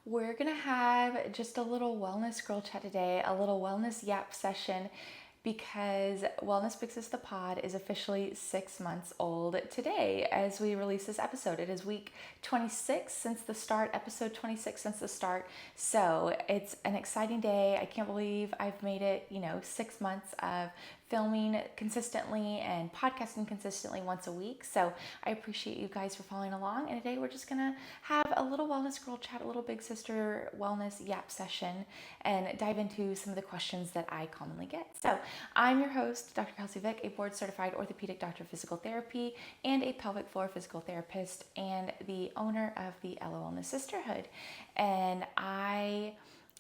We're going to have just a little wellness girl chat today, a little wellness yap session because Wellness Big Sis the Pod is officially 6 months old today as we release this episode. It is week 26 since the start, episode 26 since the start. So it's an exciting day. I can't believe I've made it, 6 months of filming consistently and podcasting consistently once a week. So I appreciate you guys for following along. And today we're just going to have a little wellness girl chat, a little big sister wellness yap session, and dive into some of the questions that I commonly get. So I'm your host, Dr. Kelsey Vick, a board certified orthopedic doctor of physical therapy and a pelvic floor physical therapist and the owner of the Ella Wellness Sisterhood. And a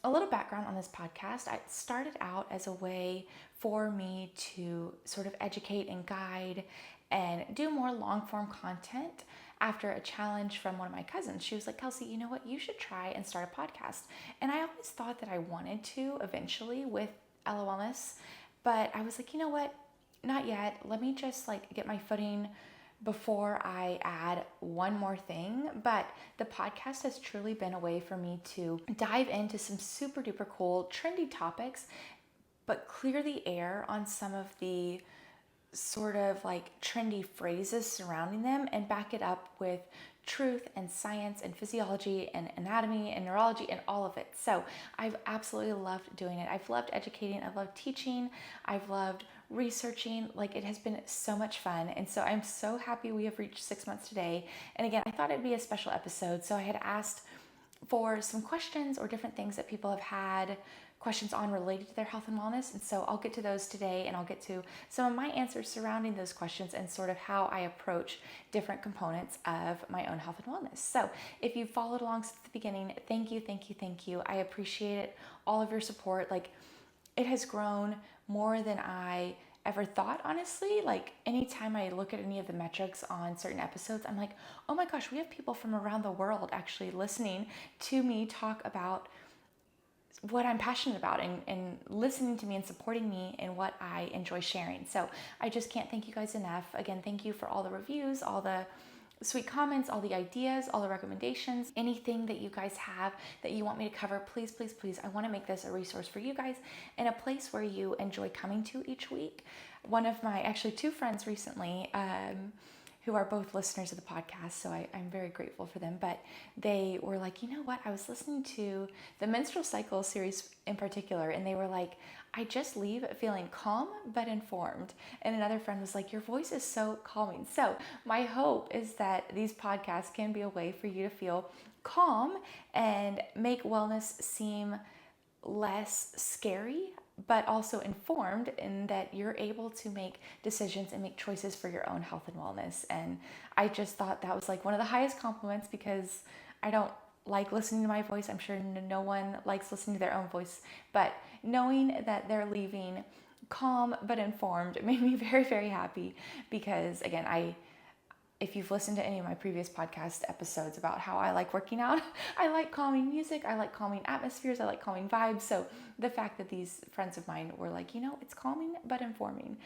little background on this podcast. It started out as a way for me to sort of educate and guide and do more long form content after a challenge from one of my cousins. She was like, Kelsey, you know what? You should try and start a podcast. And I always thought that I wanted to eventually with Ella Wellness, but I was like, you know what? Not yet. Let me just get my footing before I add one more thing. But the podcast has truly been a way for me to dive into some super duper cool, trendy topics, but clear the air on some of the sort of trendy phrases surrounding them and back it up with truth and science and physiology and anatomy and neurology and all of it. So I've absolutely loved doing it. I've loved educating. I've loved teaching. I've loved researching. It has been so much fun. And so I'm so happy we have reached 6 months today. And again, I thought it'd be a special episode. So I had asked for some questions or different things that people have had questions on related to their health and wellness. And so I'll get to those today, and I'll get to some of my answers surrounding those questions and sort of how I approach different components of my own health and wellness. So if you followed along since the beginning, thank you, thank you, thank you. I appreciate it, all of your support. It has grown more than I ever thought, honestly. Anytime I look at any of the metrics on certain episodes, I'm like, oh my gosh, we have people from around the world actually listening to me talk about what I'm passionate about and listening to me and supporting me in what I enjoy sharing. So I just can't thank you guys enough. Again, thank you for all the reviews, all the sweet comments, all the ideas, all the recommendations, anything that you guys have that you want me to cover. Please, please, please. I want to make this a resource for you guys and a place where you enjoy coming to each week. One of my, actually two friends recently, who are both listeners of the podcast, so I'm very grateful for them. But they were like, you know what? I was listening to the menstrual cycle series in particular, and they were like, I just leave feeling calm but informed. And another friend was like, your voice is so calming. So my hope is that these podcasts can be a way for you to feel calm and make wellness seem less scary, but also informed, in that you're able to make decisions and make choices for your own health and wellness. And I just thought that was one of the highest compliments, because I don't like listening to my voice. I'm sure no one likes listening to their own voice, but knowing that they're leaving calm but informed made me very, very happy, because again, if you've listened to any of my previous podcast episodes about how I like working out, I like calming music, I like calming atmospheres, I like calming vibes. So the fact that these friends of mine were like, it's calming but informing,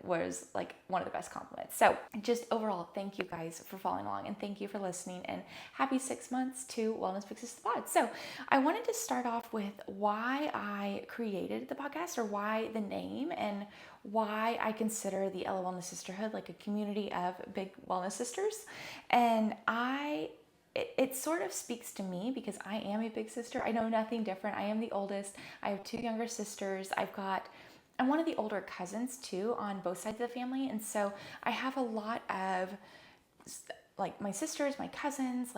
was one of the best compliments. So just overall, thank you guys for following along, and thank you for listening, and happy 6 months to Wellness Big Sis the Pod. So I wanted to start off with why I created the podcast, or why the name, and why I consider the Ella Wellness Sisterhood a community of big wellness sisters. And it sort of speaks to me, because I am a big sister. I know nothing different. I am the oldest. I have two younger sisters. I'm one of the older cousins too on both sides of the family. And so I have a lot of my sisters, my cousins,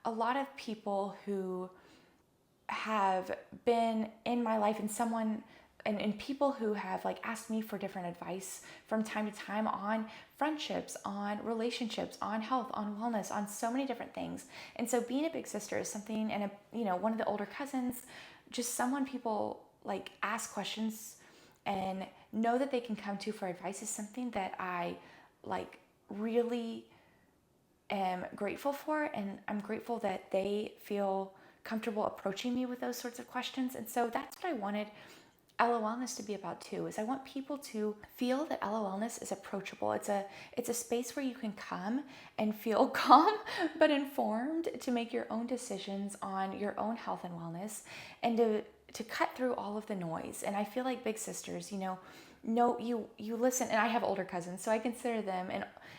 a lot of people who have been in my life, and people who have asked me for different advice from time to time on friendships, on relationships, on health, on wellness, on so many different things. And so being a big sister is something, and one of the older cousins, just someone people ask questions and know that they can come to for advice, is something that I really am grateful for. And I'm grateful that they feel comfortable approaching me with those sorts of questions. And so that's what I wanted LO Wellness to be about too is I want people to feel that LO Wellness is approachable. It's a space where you can come and feel calm but informed to make your own decisions on your own health and wellness, and to cut through all of the noise. And I feel like big sisters, you listen, and I have older cousins, so I consider them,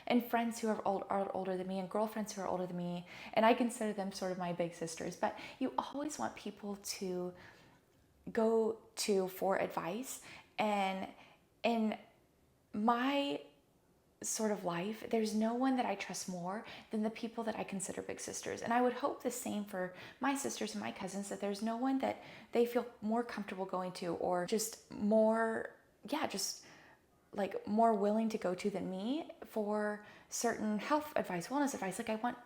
and friends who are older than me, and girlfriends who are older than me, and I consider them sort of my big sisters. But you always want people to go to for advice. And in my sort of life, there's no one that I trust more than the people that I consider big sisters. And I would hope the same for my sisters and my cousins, that there's no one that they feel more comfortable going to, or just more, just like more willing to go to than me for certain health advice, wellness advice. Like, I want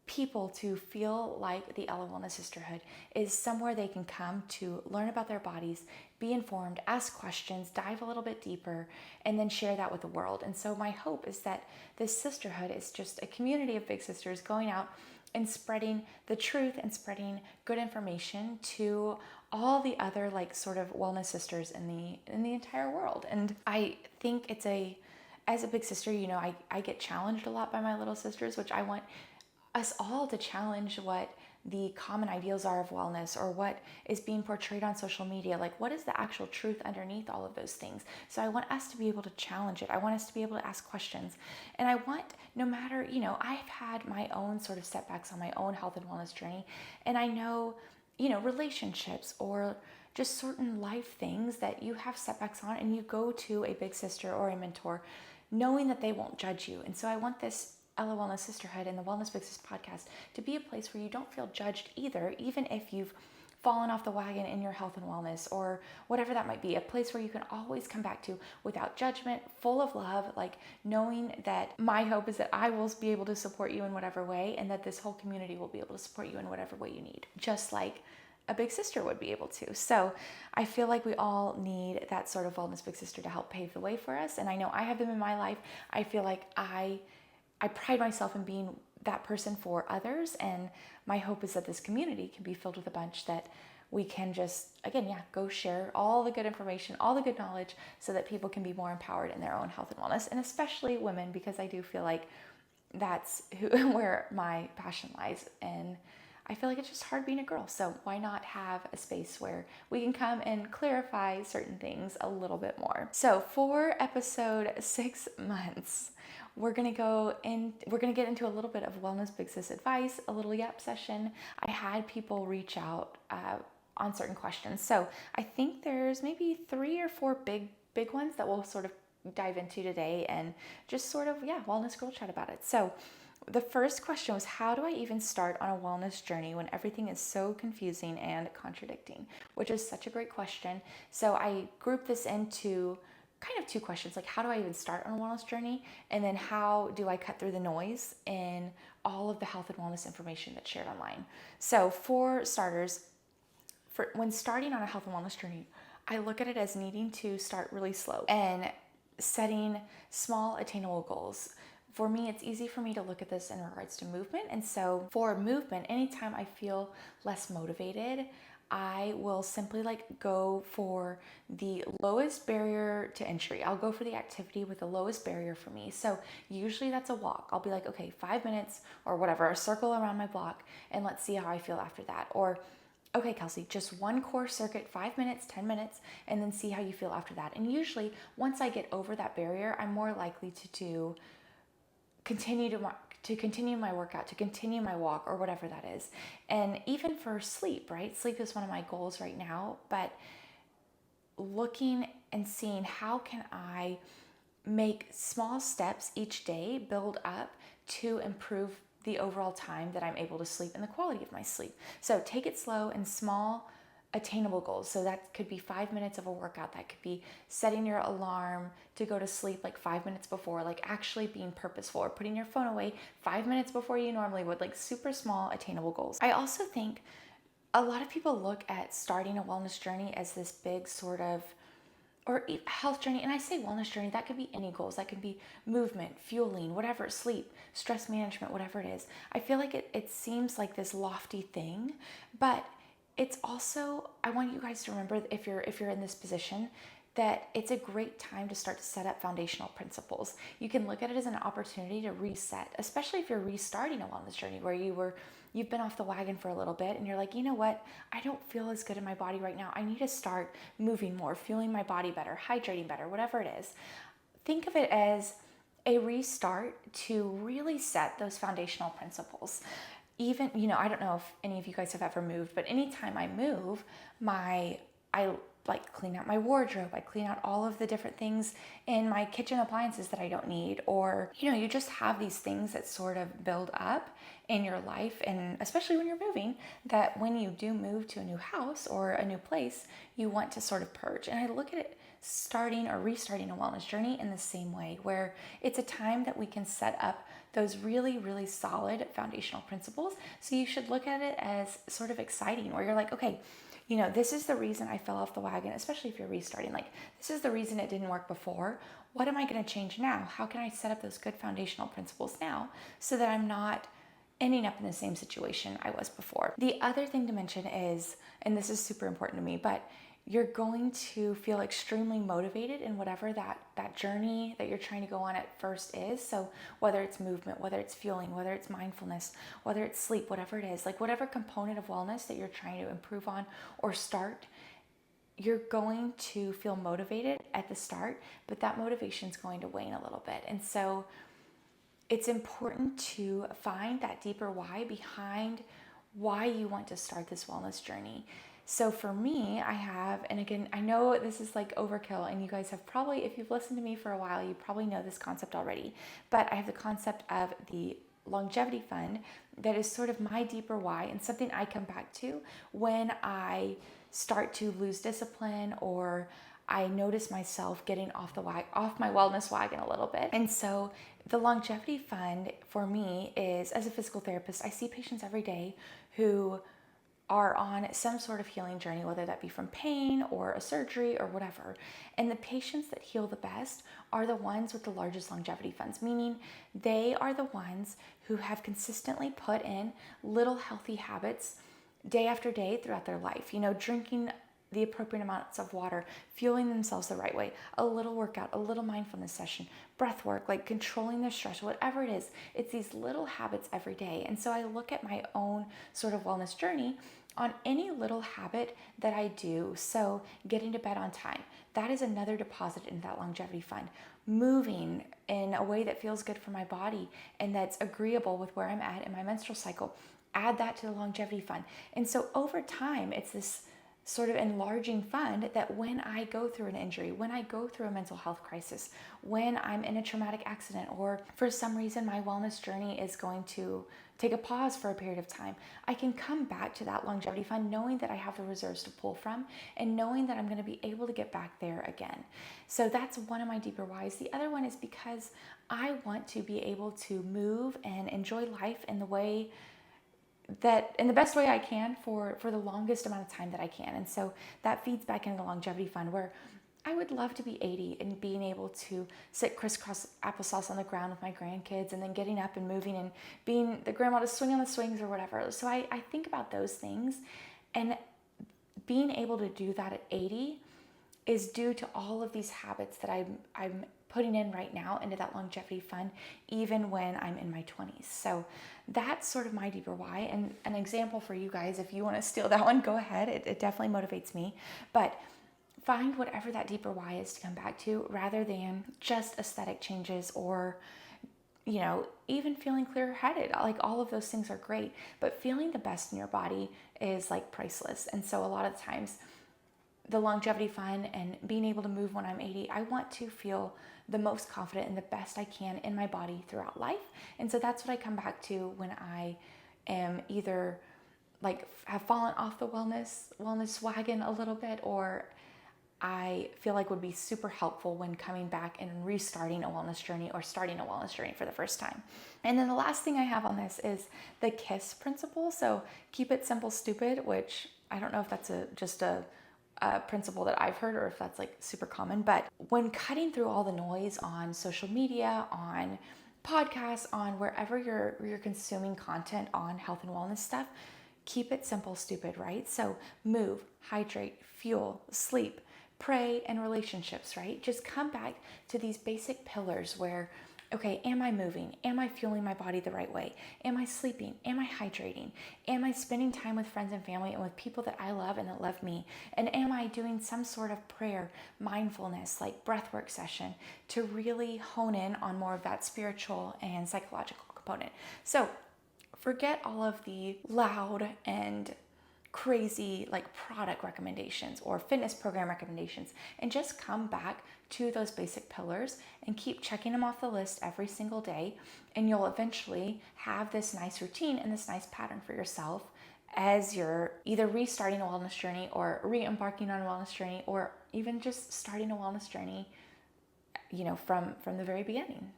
people to feel like the Ella Wellness Sisterhood is somewhere they can come to learn about their bodies, be informed, ask questions, dive a little bit deeper, and then share that with the world. And so my hope is that this sisterhood is just a community of big sisters going out and spreading the truth and spreading good information to all the other like sort of wellness sisters in the entire world. And I think as a big sister, I get challenged a lot by my little sisters, which I want us all to challenge what the common ideals are of wellness, or what is being portrayed on social media. Like, what is the actual truth underneath all of those things? So I want us to be able to challenge it. I want us to be able to ask questions. And I want, no matter, I've had my own sort of setbacks on my own health and wellness journey. And I know, relationships or just certain life things that you have setbacks on, and you go to a big sister or a mentor knowing that they won't judge you. And so I want this Ella Wellness Sisterhood and the Wellness Big Sis podcast to be a place where you don't feel judged either, even if you've fallen off the wagon in your health and wellness or whatever that might be. A place where you can always come back to without judgment, full of love, like knowing that my hope is that I will be able to support you in whatever way, and that this whole community will be able to support you in whatever way you need, just like a big sister would be able to. So I feel like we all need that sort of wellness big sister to help pave the way for us. And I know I have them in my life. I feel like I pride myself in being that person for others, and my hope is that this community can be filled with a bunch that we can just, again, go share all the good information, all the good knowledge, so that people can be more empowered in their own health and wellness, and especially women, because I do feel like that's where my passion lies. And I feel like it's just hard being a girl. So why not have a space where we can come and clarify certain things a little bit more? So for episode 6 months, we're gonna get into a little bit of wellness big sis advice, a little yap session. I had people reach out on certain questions. So I think there's maybe 3 or 4 big ones that we'll sort of dive into today, and just sort of, wellness girl chat about it. So the first question was, how do I even start on a wellness journey when everything is so confusing and contradicting? Which is such a great question. So I grouped this into kind of 2 questions, like how do I even start on a wellness journey? And then how do I cut through the noise in all of the health and wellness information that's shared online? So for starters, when starting on a health and wellness journey, I look at it as needing to start really slow and setting small attainable goals. For me, it's easy for me to look at this in regards to movement. And so for movement, anytime I feel less motivated, I will simply go for the lowest barrier to entry. I'll go for the activity with the lowest barrier for me. So usually that's a walk. I'll be like, okay, 5 minutes or whatever, a circle around my block, and let's see how I feel after that. Or, okay, Kelsey, just one core circuit, 5 minutes, 10 minutes, and then see how you feel after that. And usually once I get over that barrier, I'm more likely to continue my workout, to continue my walk, or whatever that is. And even for sleep, right? Sleep is one of my goals right now, but looking and seeing how can I make small steps each day build up to improve the overall time that I'm able to sleep and the quality of my sleep. So take it slow and small attainable goals. So that could be 5 minutes of a workout. That could be setting your alarm to go to sleep 5 minutes before, actually being purposeful, or putting your phone away 5 minutes before you normally would, super small attainable goals. I also think a lot of people look at starting a wellness journey as this big sort of, or health journey. And I say wellness journey, that could be any goals. That could be movement, fueling, whatever, sleep, stress management, whatever it is. I feel like it seems like this lofty thing, but it's also, I want you guys to remember, if you're in this position, that it's a great time to start to set up foundational principles. You can look at it as an opportunity to reset, especially if you're restarting a wellness journey where you've been off the wagon for a little bit and you're like, you know what, I don't feel as good in my body right now. I need to start moving more, feeling my body better, hydrating better, whatever it is. Think of it as a restart to really set those foundational principles. Even, I don't know if any of you guys have ever moved, but anytime I move, I like clean out my wardrobe. I clean out all of the different things in my kitchen appliances that I don't need. Or, you just have these things that sort of build up in your life. And especially when you're moving, that when you do move to a new house or a new place, you want to sort of purge. And I look at it starting or restarting a wellness journey in the same way, where it's a time that we can set up those really, really solid foundational principles. So you should look at it as sort of exciting, where you're like, okay, this is the reason I fell off the wagon, especially if you're restarting. Like, this is the reason it didn't work before. What am I going to change now? How can I set up those good foundational principles now so that I'm not ending up in the same situation I was before? The other thing to mention is, and this is super important to me, but you're going to feel extremely motivated in whatever that journey that you're trying to go on at first is. So whether it's movement, whether it's fueling, whether it's mindfulness, whether it's sleep, whatever it is, like whatever component of wellness that you're trying to improve on or start, you're going to feel motivated at the start, but that motivation is going to wane a little bit. And so it's important to find that deeper why behind why you want to start this wellness journey. So for me, I have, and again, I know this is like overkill, and you guys have probably, if you've listened to me for a while, you probably know this concept already, but I have the concept of the longevity fund that is sort of my deeper why and something I come back to when I start to lose discipline or I notice myself getting off my wellness wagon a little bit. And so the longevity fund for me is, as a physical therapist, I see patients every day who are on some sort of healing journey, whether that be from pain or a surgery or whatever. And the patients that heal the best are the ones with the largest longevity funds, meaning they are the ones who have consistently put in little healthy habits day after day throughout their life. Drinking the appropriate amounts of water, fueling themselves the right way, a little workout, a little mindfulness session, breath work, like controlling their stress, whatever it is. It's these little habits every day. And so I look at my own sort of wellness journey on any little habit that I do. So getting to bed on time, that is another deposit in that longevity fund. Moving in a way that feels good for my body and that's agreeable with where I'm at in my menstrual cycle, add that to the longevity fund. And so over time, it's this sort of enlarging fund that when I go through an injury, when I go through a mental health crisis, when I'm in a traumatic accident, or for some reason my wellness journey is going to take a pause for a period of time, I can come back to that longevity fund knowing that I have the reserves to pull from and knowing that I'm going to be able to get back there again. So that's one of my deeper whys. The other one is because I want to be able to move and enjoy life in the best way I can for the longest amount of time that I can. And so that feeds back into the longevity fund, where I would love to be 80 and being able to sit crisscross applesauce on the ground with my grandkids and then getting up and moving and being the grandma to swing on the swings or whatever. So I think about those things, and being able to do that at 80 is due to all of these habits that I'm putting in right now into that longevity fund, even when I'm in my 20s. So that's sort of my deeper why. And an example for you guys, if you want to steal that one, go ahead. It definitely motivates me. But find whatever that deeper why is to come back to, rather than just aesthetic changes or, even feeling clear-headed. Like, all of those things are great, but feeling the best in your body is like priceless. And so a lot of the times, the longevity fund and being able to move when I'm 80, I want to feel the most confident and the best I can in my body throughout life. And so that's what I come back to when I am either like have fallen off the wellness wagon a little bit, or I feel like would be super helpful when coming back and restarting a wellness journey or starting a wellness journey for the first time. And then the last thing I have on this is the KISS principle. So keep it simple, stupid, which I don't know if that's just a principle that I've heard or if that's like super common, but when cutting through all the noise on social media, on podcasts, on wherever you're consuming content on health and wellness stuff, keep it simple, stupid, right? So move, hydrate, fuel, sleep, pray, and relationships, right? Just come back to these basic pillars where, okay, am I moving? Am I fueling my body the right way? Am I sleeping? Am I hydrating? Am I spending time with friends and family and with people that I love and that love me? And am I doing some sort of prayer, mindfulness, like breathwork session to really hone in on more of that spiritual and psychological component? So forget all of the loud and crazy like product recommendations or fitness program recommendations and just come back to those basic pillars and keep checking them off the list every single day, and you'll eventually have this nice routine and this nice pattern for yourself as you're either restarting a wellness journey or re-embarking on a wellness journey, or even just starting a wellness journey, from the very beginning.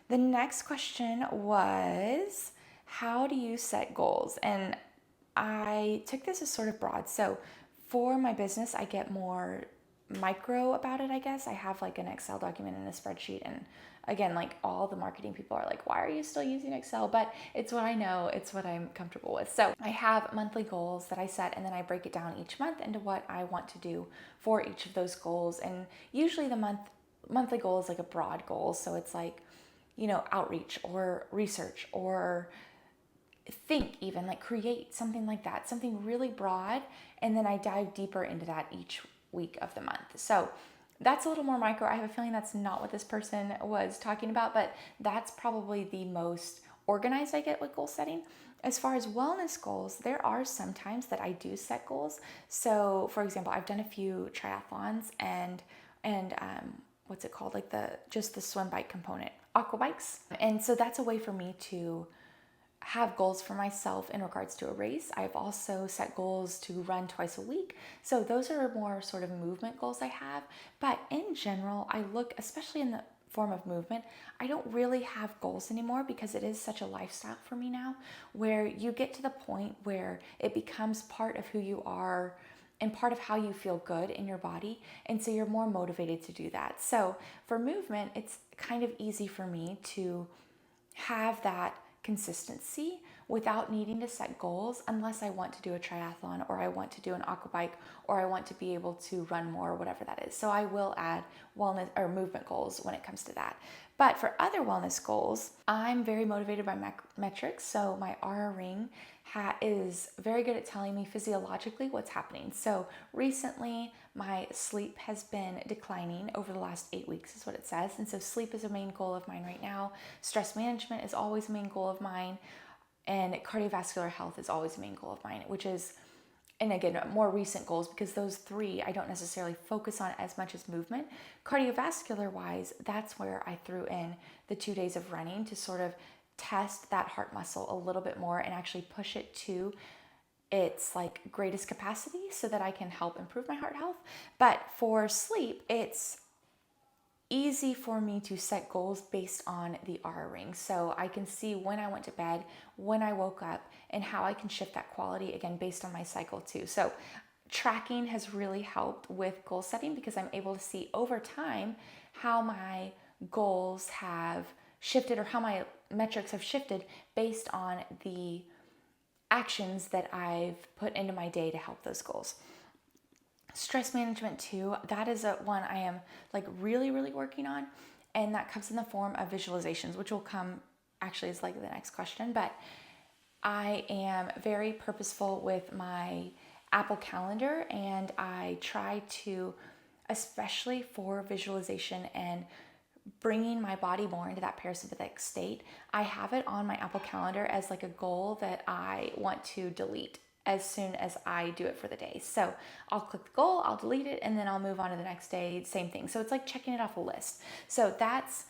The next question was, how do you set goals? And I took this as sort of broad. So for my business, I get more micro about it, I guess. I have like an Excel document and a spreadsheet. And again, like all the marketing people are like, why are you still using Excel? But it's what I know, it's what I'm comfortable with. So I have monthly goals that I set, and then I break it down each month into what I want to do for each of those goals. And usually the monthly goal is like a broad goal. So it's like, outreach or research or think, even like create something like that, something really broad. And then I dive deeper into that each week of the month. So that's a little more micro. I have a feeling that's not what this person was talking about, but that's probably the most organized I get with goal setting. As far as wellness goals, there are some times that I do set goals. So for example, I've done a few triathlons and what's it called? Like the swim bike component, aqua bikes. And so that's a way for me to have goals for myself in regards to a race. I've also set goals to run twice a week. So those are more sort of movement goals I have. But in general, I look, especially in the form of movement, I don't really have goals anymore because it is such a lifestyle for me now, where you get to the point where it becomes part of who you are and part of how you feel good in your body. And so you're more motivated to do that. So for movement, it's kind of easy for me to have that consistency without needing to set goals, unless I want to do a triathlon or I want to do an aqua bike or I want to be able to run more or whatever that is. So I will add wellness or movement goals when it comes to that. But for other wellness goals, I'm very motivated by metrics. So my Aura ring is very good at telling me physiologically what's happening. So recently, my sleep has been declining over the last 8 weeks, is what it says. And so sleep is a main goal of mine right now. Stress management is always a main goal of mine. And cardiovascular health is always a main goal of mine, which is, and again, more recent goals, because those three I don't necessarily focus on as much as movement. Cardiovascular wise, that's where I threw in the 2 days of running to sort of test that heart muscle a little bit more and actually push it to its like greatest capacity so that I can help improve my heart health. But for sleep, it's easy for me to set goals based on the Aura ring. So I can see when I went to bed, when I woke up, and how I can shift that quality again based on my cycle too. So tracking has really helped with goal setting because I'm able to see over time how my goals have shifted or how my metrics have shifted based on the actions that I've put into my day to help those goals. Stress management too, that is one I am like really, really working on. And that comes in the form of visualizations, which will come actually is like the next question. But I am very purposeful with my Apple Calendar, and I try to, especially for visualization and bringing my body more into that parasympathetic state, I have it on my Apple Calendar as like a goal that I want to delete as soon as I do it for the day. So I'll click the goal, I'll delete it, and then I'll move on to the next day, same thing. So it's like checking it off a list. So that's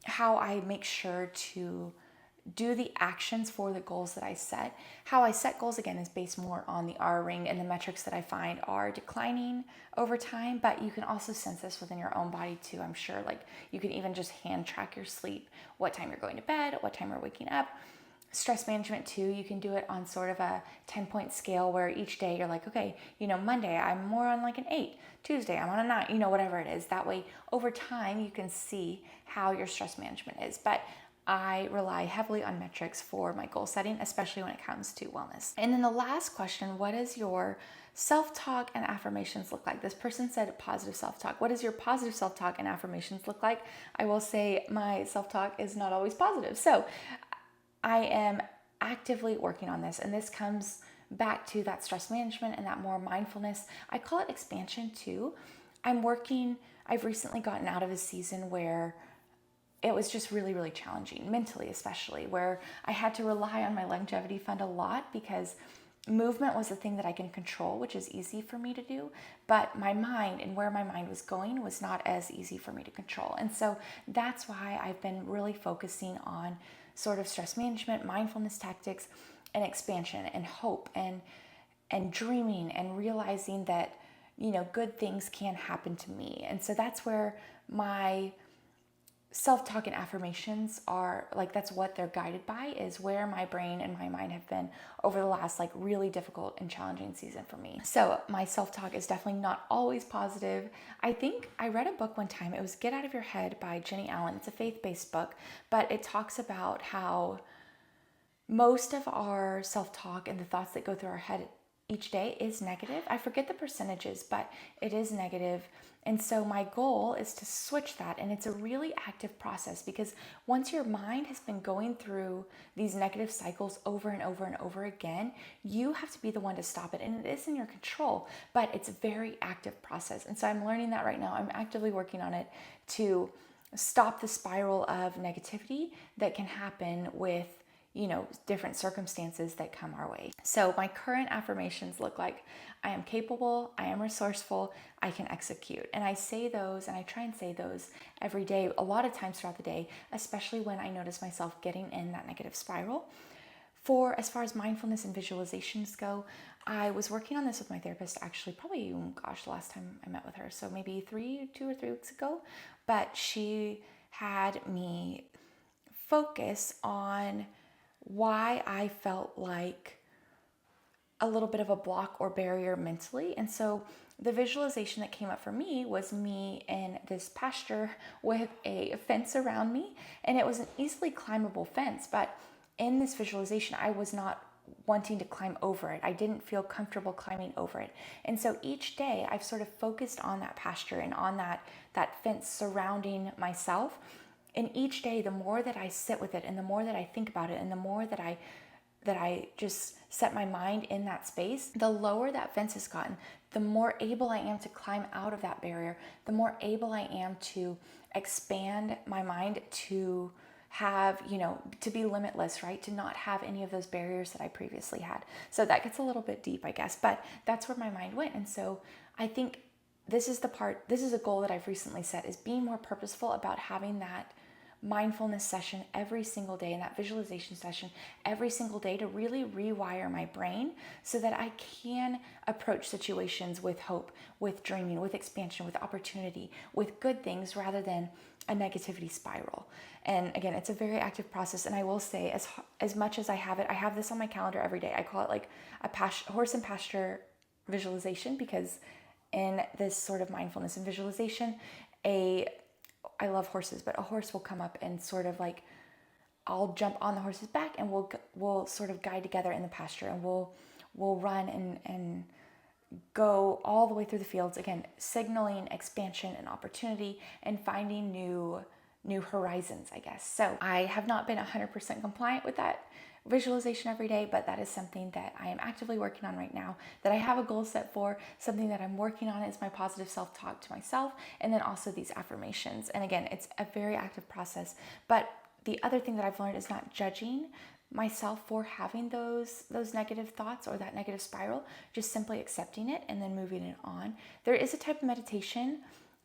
how I make sure to do the actions for the goals that I set. How I set goals again is based more on the Aura ring and the metrics that I find are declining over time, but you can also sense this within your own body too, I'm sure. Like you can even just hand track your sleep, what time you're going to bed, what time you're waking up. Stress management too, you can do it on sort of a 10-point scale where each day you're like, okay, Monday I'm more on like an 8, Tuesday I'm on a 9, whatever it is. That way over time you can see how your stress management is. But I rely heavily on metrics for my goal setting, especially when it comes to wellness. And then the last question, what does your self-talk and affirmations look like? This person said positive self-talk. What does your positive self-talk and affirmations look like? I will say my self-talk is not always positive. So I am actively working on this, and this comes back to that stress management and that more mindfulness. I call it expansion too. I've recently gotten out of a season where it was just really, really challenging, mentally especially, where I had to rely on my longevity fund a lot because movement was the thing that I can control, which is easy for me to do, but my mind and where my mind was going was not as easy for me to control. And so that's why I've been really focusing on sort of stress management, mindfulness tactics, and expansion and hope and dreaming and realizing that, good things can happen to me. And so that's where my self-talk and affirmations are, like, that's what they're guided by, is where my brain and my mind have been over the last really difficult and challenging season for me. So my self-talk is definitely not always positive. I think I read a book one time. It was Get Out of Your Head by Jenny Allen. It's a faith-based book, but it talks about how most of our self-talk and the thoughts that go through our head each day is negative. I forget the percentages, but it is negative. And so my goal is to switch that. And it's a really active process, because once your mind has been going through these negative cycles over and over and over again, you have to be the one to stop it. And it is in your control, but it's a very active process. And so I'm learning that right now. I'm actively working on it to stop the spiral of negativity that can happen with different circumstances that come our way. So my current affirmations look like: I am capable, I am resourceful, I can execute. And I say those, and I try and say those every day, a lot of times throughout the day, especially when I notice myself getting in that negative spiral. As far as mindfulness and visualizations go, I was working on this with my therapist actually probably, the last time I met with her, so maybe 2 or 3 weeks ago. But she had me focus on why I felt like a little bit of a block or barrier mentally. And so the visualization that came up for me was me in this pasture with a fence around me, and it was an easily climbable fence. But in this visualization, I was not wanting to climb over it. I didn't feel comfortable climbing over it. And so each day I've sort of focused on that pasture and on that fence surrounding myself. And each day, the more that I sit with it and the more that I think about it and the more that I just set my mind in that space, the lower that fence has gotten, the more able I am to climb out of that barrier, the more able I am to expand my mind to have, to be limitless, right? To not have any of those barriers that I previously had. So that gets a little bit deep, I guess, but that's where my mind went. And so I think this is a goal that I've recently set, is being more purposeful about having that mindfulness session every single day and that visualization session every single day to really rewire my brain so that I can approach situations with hope, with dreaming, with expansion, with opportunity, with good things rather than a negativity spiral. And again, it's a very active process. And I will say, as much as I have this on my calendar every day. I call it like a horse and pasture visualization, because in this sort of mindfulness and visualization, I love horses, but a horse will come up and sort of like, I'll jump on the horse's back and we'll sort of guide together in the pasture, and we'll run and go all the way through the fields, again, signaling expansion and opportunity and finding new horizons, I guess. So I have not been 100% compliant with that visualization every day, but that is something that I am actively working on right now, that I have a goal set for. Something that I'm working on is my positive self-talk to myself, and then also these affirmations. And again, it's a very active process. But the other thing that I've learned is not judging myself for having those negative thoughts or that negative spiral, just simply accepting it and then moving it on. There is a type of meditation,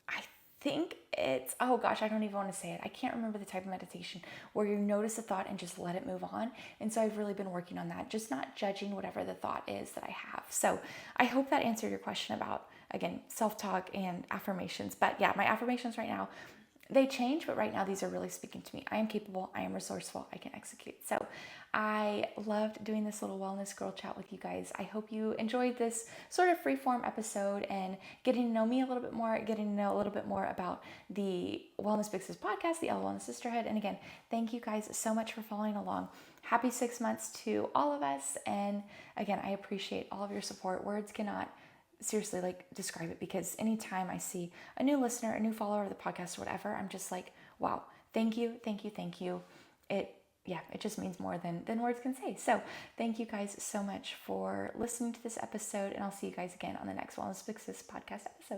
I think it's, oh gosh, I don't even want to say it. I can't remember the type of meditation, where you notice a thought and just let it move on. And so I've really been working on that, just not judging whatever the thought is that I have. So I hope that answered your question about, again, self-talk and affirmations. But yeah, my affirmations right now they change, but right now these are really speaking to me. I am capable, I am resourceful, I can execute. So I loved doing this little wellness girl chat with you guys. I hope you enjoyed this sort of free-form episode and getting to know me a little bit more, getting to know a little bit more about the Wellness Fixes podcast, the L Wellness Sisterhood. And again, thank you guys so much for following along. Happy 6 months to all of us. And again, I appreciate all of your support. Words cannot seriously describe it, because anytime I see a new listener, a new follower of the podcast, or whatever, I'm just like, wow, thank you, thank you, thank you. It just means more than words can say. So thank you guys so much for listening to this episode, and I'll see you guys again on the next Wellness Fixes podcast episode.